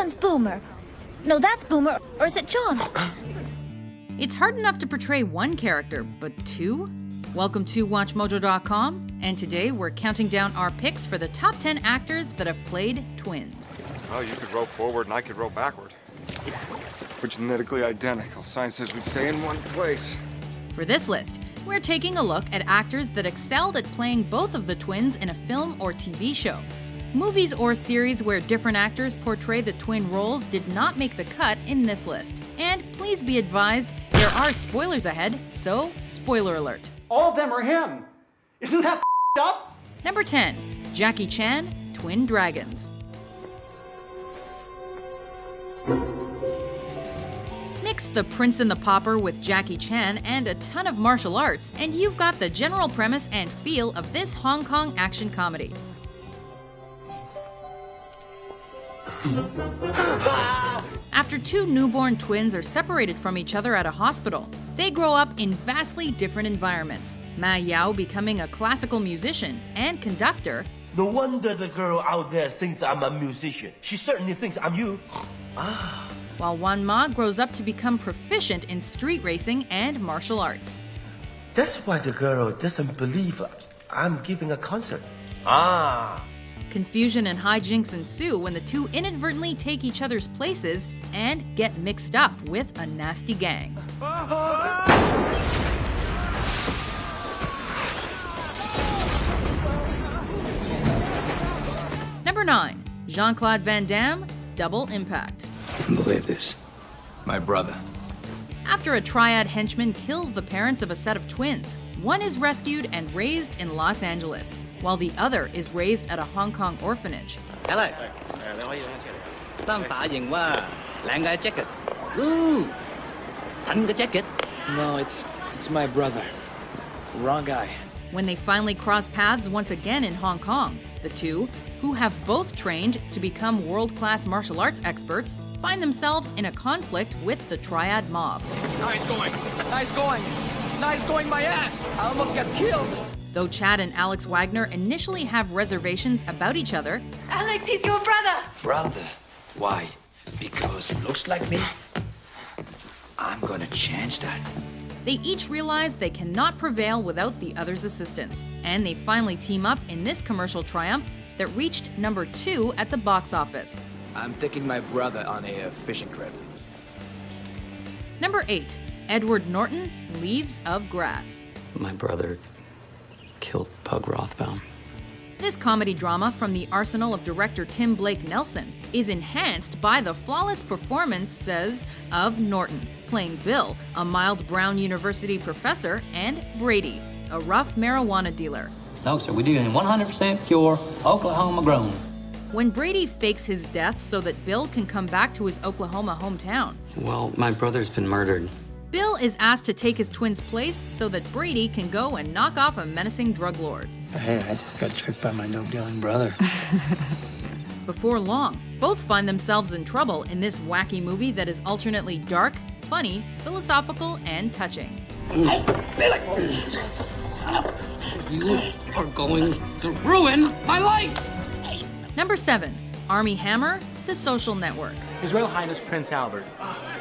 one's Boomer. No, that's Boomer. Or is it John? It's hard enough to portray one character, but two? Welcome to WatchMojo.com, and today we're counting down our picks for the top 10 actors that have played twins. Oh, you could row forward and I could row backward. We're genetically identical. Science says we'd stay in one place. For this list, we're taking a look at actors that excelled at playing both of the twins in a film or TV show. Movies or series where different actors portray the twin roles did not make the cut in this list. And please be advised, there are spoilers ahead, so spoiler alert. All of them are him. Isn't that up? Number 10, Jackie Chan, Twin Dragons. Mix The Prince and the Pauper with Jackie Chan and a ton of martial arts, and you've got the general premise and feel of this Hong Kong action comedy. After two newborn twins are separated from each other at a hospital, they grow up in vastly different environments. Ma Yao becoming a classical musician and conductor. No wonder the girl out there thinks I'm a musician. She certainly thinks I'm you. While Wan Ma grows up to become proficient in street racing and martial arts. That's why the girl doesn't believe I'm giving a concert. Confusion and hijinks ensue when the two inadvertently take each other's places and get mixed up with a nasty gang. Number 9, Jean-Claude Van Damme, Double Impact. I can't believe this. My brother. After a triad henchman kills the parents of a set of twins, one is rescued and raised in Los Angeles, while the other is raised at a Hong Kong orphanage. Alex, 新髮型喎，靚嘅 jacket，新嘅 jacket。 No, it's my brother. Wrong guy. When they finally cross paths once again in Hong Kong, the two, who have both trained to become world-class martial arts experts, find themselves in a conflict with the triad mob. Nice going. Nice going. Nice going, my ass. I almost got killed. Though Chad and Alex Wagner initially have reservations about each other, Alex, he's your brother. Brother? Why? Because he looks like me? I'm gonna change that. they each realize they cannot prevail without the other's assistance, and they finally team up in this commercial triumph that reached number 2 at the box office. I'm taking my brother on a fishing trip. Number 8, Edward Norton, Leaves of Grass. My brother killed Pug Rothbaum. This comedy drama from the arsenal of director Tim Blake Nelson is enhanced by the flawless performances of Norton, playing Bill, a mild Brown University professor, and Brady, a rough marijuana dealer. No, sir, we're dealing 100% pure, Oklahoma grown. When Brady fakes his death so that Bill can come back to his Oklahoma hometown, Well, my brother's been murdered. Bill is asked to take his twin's place so that Brady can go and knock off a menacing drug lord. Hey, I just got tricked by my dope-dealing brother. Before long, both find themselves in trouble in this wacky movie that is alternately dark, funny, philosophical, and touching. Hey, Billy! You are going to ruin my life! Number 7, Armie Hammer, The Social Network. His Royal Highness Prince Albert.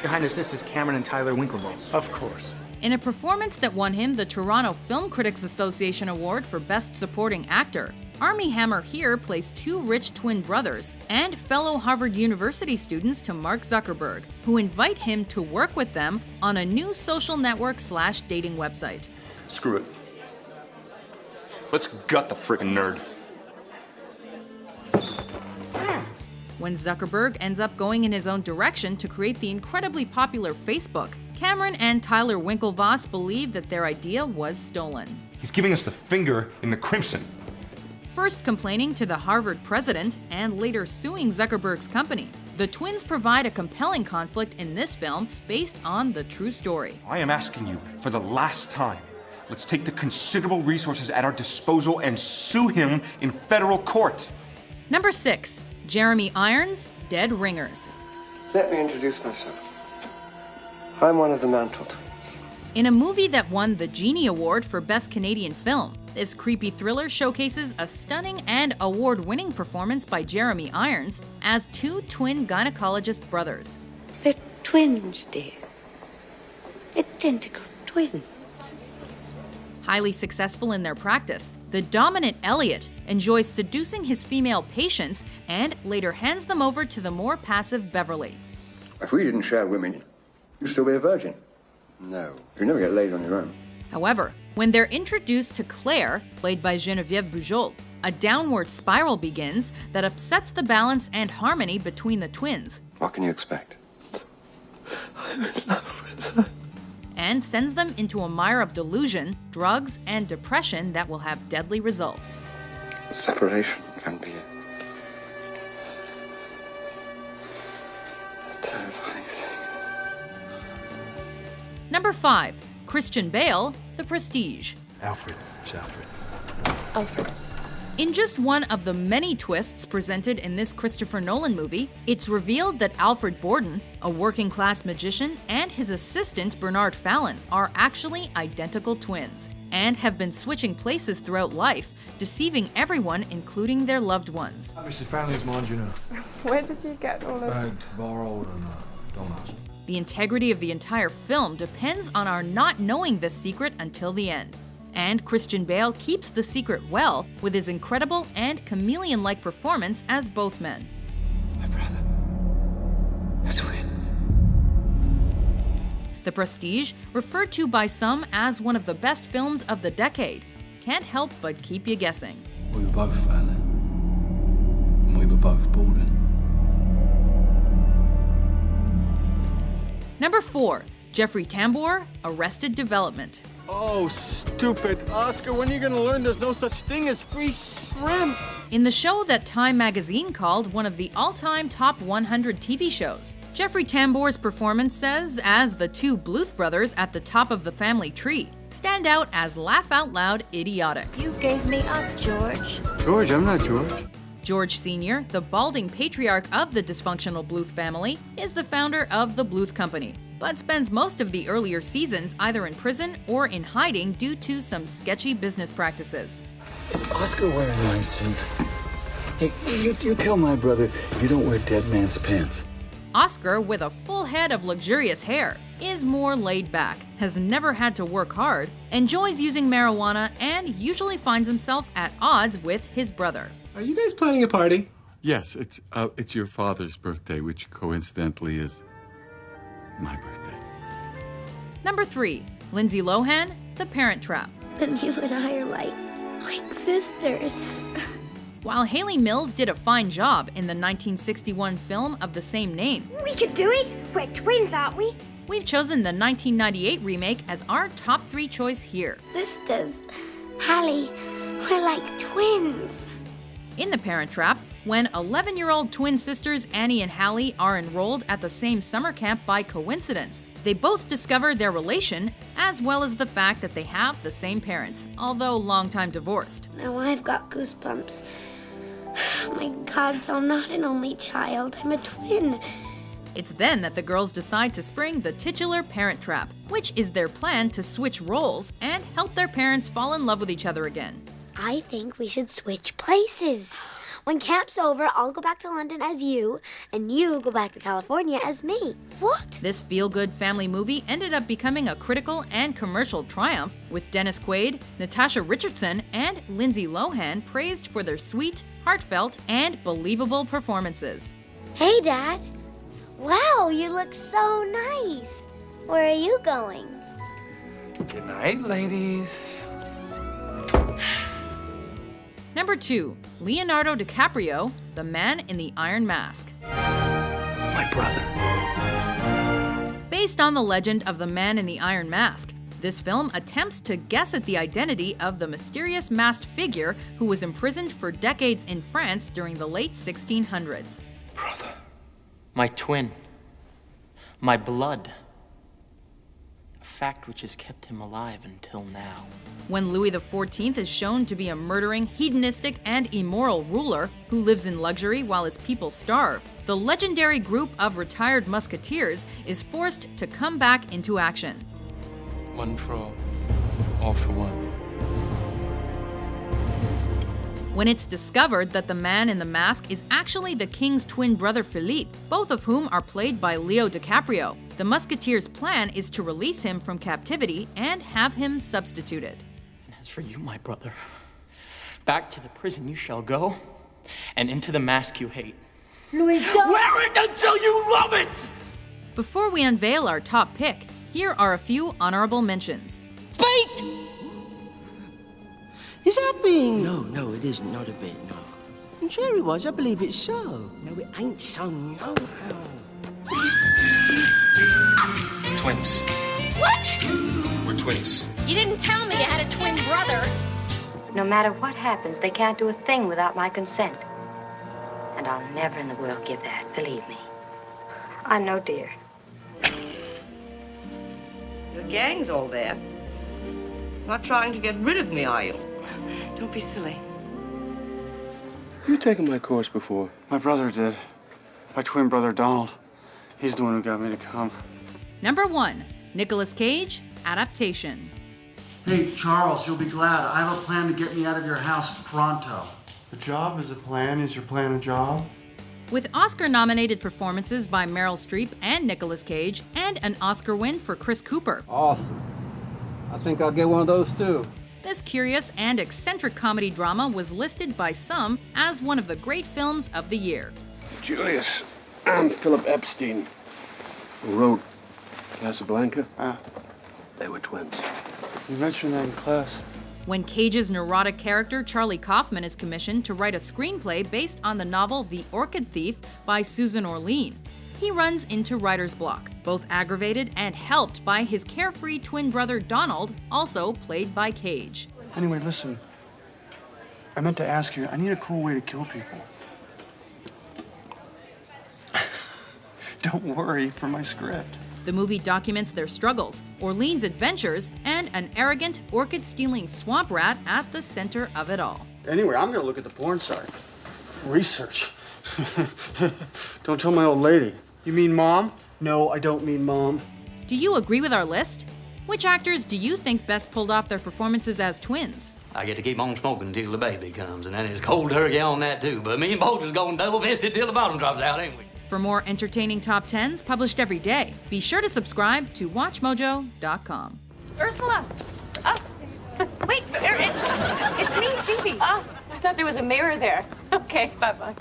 Your Highness, this is Cameron and Tyler Winklevoss. Of course. In a performance that won him the Toronto Film Critics Association Award for Best Supporting Actor, Armie Hammer here plays two rich twin brothers and fellow Harvard University students to Mark Zuckerberg, who invite him to work with them on a new social network/dating website. Screw it. Let's gut the frickin' nerd. When Zuckerberg ends up going in his own direction to create the incredibly popular Facebook, Cameron and Tyler Winklevoss believe that their idea was stolen. He's giving us the finger in the crimson. First complaining to the Harvard president and later suing Zuckerberg's company, the twins provide a compelling conflict in this film based on the true story. I am asking you for the last time. Let's take the considerable resources at our disposal and sue him in federal court. Number 6, Jeremy Irons, Dead Ringers. Let me introduce myself. I'm one of the Mantle twins. In a movie that won the Genie Award for Best Canadian Film, This creepy thriller showcases a stunning and award-winning performance by Jeremy Irons as two twin gynecologist brothers. They're twins, dear. Identical twins. Highly successful in their practice, the dominant Elliot enjoys seducing his female patients and later hands them over to the more passive Beverly. If we didn't share women, you'd still be a virgin. No. You'd never get laid on your own. However, when they're introduced to Claire, played by Geneviève Bujold, a downward spiral begins that upsets the balance and harmony between the twins. What can you expect? I'm in love with her. And sends them into a mire of delusion, drugs, and depression that will have deadly results. Separation can be a terrifying thing. Number 5. Christian Bale, The Prestige. Alfred. It's Alfred. Alfred. In just one of the many twists presented in this Christopher Nolan movie, it's revealed that Alfred Borden, a working-class magician, and his assistant Bernard Fallon are actually identical twins and have been switching places throughout life, deceiving everyone, including their loved ones. Mrs. Fallon's mind, you know. Where did you get all of Begged, borrowed, and don't ask. The integrity of the entire film depends on our not knowing this secret until the end. And Christian Bale keeps the secret well with his incredible and chameleon-like performance as both men. My brother. A twin. The Prestige, referred to by some as one of the best films of the decade, can't help but keep you guessing. We were both Fallon. And we were both Borden. Number 4. Jeffrey Tambor, Arrested Development. Oh, stupid. Oscar, when are you gonna learn there's no such thing as free shrimp? In the show that Time magazine called one of the all-time top 100 TV shows, Jeffrey Tambor's performance says, as the two Bluth brothers at the top of the family tree, stand out as laugh-out-loud idiotic. You gave me up, George. George, I'm not George. George Sr., the balding patriarch of the dysfunctional Bluth family, is the founder of the Bluth Company, but spends most of the earlier seasons either in prison or in hiding due to some sketchy business practices. Is Oscar wearing my suit? Hey, you tell my brother you don't wear dead man's pants. Oscar, with a full head of luxurious hair, is more laid back, has never had to work hard, enjoys using marijuana, and usually finds himself at odds with his brother. Are you guys planning a party? Yes, it's your father's birthday, which coincidentally is my birthday. Number 3. Lindsay Lohan, The Parent Trap. And you and I are like sisters. While Hayley Mills did a fine job in the 1961 film of the same name, we could do it. We're twins, aren't we? We've chosen the 1998 remake as our top 3 choice here. Sisters. Hallie, we're like twins. In The Parent Trap, when 11-year-old twin sisters Annie and Hallie are enrolled at the same summer camp by coincidence, they both discover their relation, as well as the fact that they have the same parents, although long-time divorced. Now I've got goosebumps. My God, so I'm not an only child, I'm a twin. It's then that the girls decide to spring the titular Parent Trap, which is their plan to switch roles and help their parents fall in love with each other again. I think we should switch places. When camp's over, I'll go back to London as you, and you go back to California as me. What? This feel-good family movie ended up becoming a critical and commercial triumph, with Dennis Quaid, Natasha Richardson, and Lindsay Lohan praised for their sweet, heartfelt, and believable performances. Hey, Dad. Wow, you look so nice. Where are you going? Good night, ladies. Number 2. Leonardo DiCaprio, The Man in the Iron Mask. My brother. Based on the legend of the Man in the Iron Mask, this film attempts to guess at the identity of the mysterious masked figure who was imprisoned for decades in France during the late 1600s. Brother. My twin. My blood. A fact which has kept him alive until now. When Louis XIV is shown to be a murdering, hedonistic, and immoral ruler who lives in luxury while his people starve, the legendary group of retired musketeers is forced to come back into action. One for all for one. when it's discovered that the man in the mask is actually the king's twin brother Philippe, both of whom are played by Leo DiCaprio. The Musketeers' plan is to release him from captivity and have him substituted. And as for you, my brother, back to the prison you shall go, and into the mask you hate. Louis, don't. Wear it until you love it! Before we unveil our top pick, here are a few honorable mentions. Speak! Is that being... No, it is not a bit, no. I'm sure it was. I believe it's so. No, it ain't so, no. Twins. What? We're twins. You didn't tell me you had a twin brother. No matter what happens, they can't do a thing without my consent. And I'll never in the world give that, believe me. I know, dear. Your gang's all there. Not trying to get rid of me, are you? Don't be silly. You taken my course before? My brother did. My twin brother, Donald. He's the one who got me to come. Number 1, Nicolas Cage, adaptation. Hey, Charles, you'll be glad. I have a plan to get me out of your house pronto. A job is a plan. Is your plan a job? With Oscar-nominated performances by Meryl Streep and Nicolas Cage, and an Oscar win for Chris Cooper. Awesome. I think I'll get one of those too. This curious and eccentric comedy drama was listed by some as one of the great films of the year. Julius, I'm Philip Epstein, who wrote Casablanca. They were twins. You mentioned that in class. When Cage's neurotic character Charlie Kaufman is commissioned to write a screenplay based on the novel The Orchid Thief by Susan Orlean, he runs into writer's block, both aggravated and helped by his carefree twin brother Donald, also played by Cage. Anyway, listen. I meant to ask you, I need a cool way to kill people. Don't worry for my script. The movie documents their struggles, Orlean's adventures, and an arrogant, orchid-stealing swamp rat at the center of it all. Anyway, I'm gonna look at the porn site. Research. Don't tell my old lady. You mean mom? No, I don't mean mom. Do you agree with our list? Which actors do you think best pulled off their performances as twins? I get to keep on smoking until the baby comes, and then it's cold turkey on that too. But me and Bolter's going double-fisted till the bottom drops out, ain't we? For more entertaining top 10s published every day, be sure to subscribe to WatchMojo.com. Ursula! Oh, wait, it's me, Phoebe. Oh, I thought there was a mirror there. Okay, bye-bye.